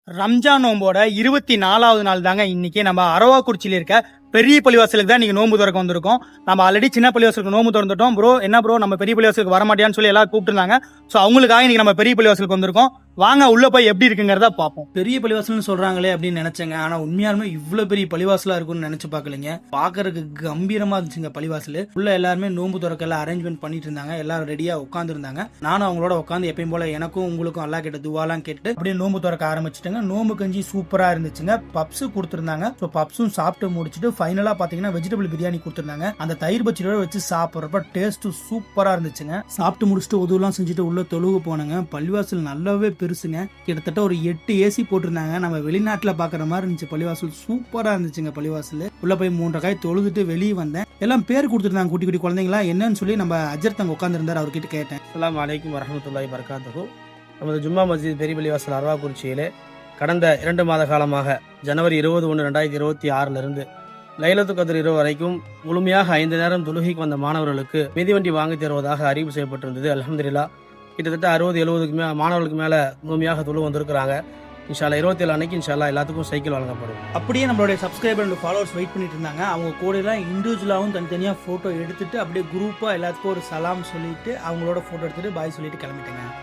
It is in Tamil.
ரம்ஜான் நோம்போட 24வது நாள் தாங்க இன்னைக்கு நம்ம அரவாக்குறிச்சியில இருக்க பெரிய பள்ளிவாசலுக்கு தான் நீங்க நோம்பு திறக்க வந்திருக்கோம். நம்ம ஆல்ரெடி சின்ன பள்ளிவாசலுக்கு நோம்பு திறந்துட்டோம். ப்ரோ என்ன ப்ரோ நம்ம பெரிய பள்ளிவாசலுக்கு வரமாட்டியான்னு சொல்லி எல்லாரும் கூப்பிட்டுருந்தாங்க. ஸோ அவங்களுக்காக இன்னைக்கு நம்ம பெரிய பள்ளிவாசலுக்கு வந்திருக்கோம். வாங்க உள்ள போய் எப்படி இருக்குங்கிறத பார்ப்போம். பெரிய பள்ளிவாசல்னு சொல்றாங்களே அப்படின்னு நினைச்சேங்க. ஆனா உண்மையாலுமே இவ்வளவு பெரிய பள்ளிவாசலா இருக்கும்னு நினைச்சு பார்க்கலீங்க. பாக்குறதுக்கு கம்பீரமா இருந்துச்சுங்க பள்ளிவாசல். உள்ள எல்லாருமே நோம்பு திறக்கல அரேஞ்ச்மெண்ட் பண்ணிட்டு இருந்தாங்க. எல்லாரும் ரெடியா உட்கார்ந்து இருந்தாங்க. நானும் அவங்களோட உட்காந்து எப்பயும் போல எனக்கும் உங்களுக்கும் அல்லா கிட்ட துவாலாம் கேட்டு அப்படியே நோம்பு திறக்க ஆரம்பிச்சிட்டேங்க. நோம்பு கஞ்சி சூப்பரா இருந்துச்சுங்க. பப்ஸ் கொடுத்துருந்தாங்க. ஸோ பப்ஸும் சாப்பிட்டு முடிச்சுட்டு ஃபைனலா பாத்தீங்கன்னா வெஜிடபிள் பிரியாணி கொடுத்துருந்தாங்க. அந்த தயிர் பச்சடியோட வச்சு சாப்பிட்றப்ப டேஸ்ட் சூப்பரா இருந்துச்சுங்க. சாப்பிட்டு முடிச்சுட்டு உதவுலாம் செஞ்சுட்டு உள்ள தொழுகு போனாங்க. பள்ளிவாசல் நல்லாவே பெருசுங்க. கிட்டத்தட்ட ஒரு 8 ஏசி போட்டிருந்தாங்க. நம்ம வெளிநாட்டுல பாக்குற மாதிரி இருந்துச்சு. பள்ளிவாசல் சூப்பரா இருந்துச்சுங்க. பள்ளிவாசல் உள்ள போய் 3 காய் தொழுதுட்டு வெளியே வந்தேன். எல்லாம் பேர் கொடுத்துருந்தாங்க குட்டி குட்டி குழந்தைங்களா. என்னன்னு சொல்லி நம்ம அஜர் தங்க உட்கார்ந்து இருந்தார். அவர்கிட்ட கேட்டேன். அஸ்ஸலாமு அலைக்கும் வரஹ்மத்துல்லாஹி வபரகாத்துஹு. நமது ஜும்மா மஸ்ஜித் பெரிய பள்ளிவாசல் அரவாக்குறிச்சியிலே கடந்த 2 மாத காலமாக ஜனவரி 21, 2026 இருந்து லைலத்துல் கத்ர் இரவு வரைக்கும் முழுமையாக 5 நேரம் தொழுகைக்கு வந்த மாணவர்களுக்கு மிதிவண்டி வாங்கி தருவதாக அறிவு செய்யப்பட்டிருந்தது. அல்ஹம்துலில்லாஹ் கிட்டத்தட்ட 60-70க்கு மாணவர்களுக்கு மேலே முழுமையாக தொழு வந்திருக்கிறாங்க. இன்ஷால்லா 27 அன்னைக்கு இன்ஷால்லா எல்லாத்துக்கும் சைக்கிள் வழங்கப்படும். அப்படியே நம்மளுடைய சப்ஸ்கிரைபர் அண்ட் ஃபாலோவர்ஸ் வெயிட் பண்ணிட்டு இருந்தாங்க. அவங்க கூட எல்லாம் இண்டிவிஜுவலாகவும் தனித்தனியாக ஃபோட்டோ எடுத்துட்டு அப்படியே குரூப்பாக எல்லாத்துக்கும் ஒரு சலாம் சொல்லிட்டு அவங்களோட ஃபோட்டோ எடுத்துட்டு பாய் சொல்லிட்டு கிளம்பிட்டேங்க.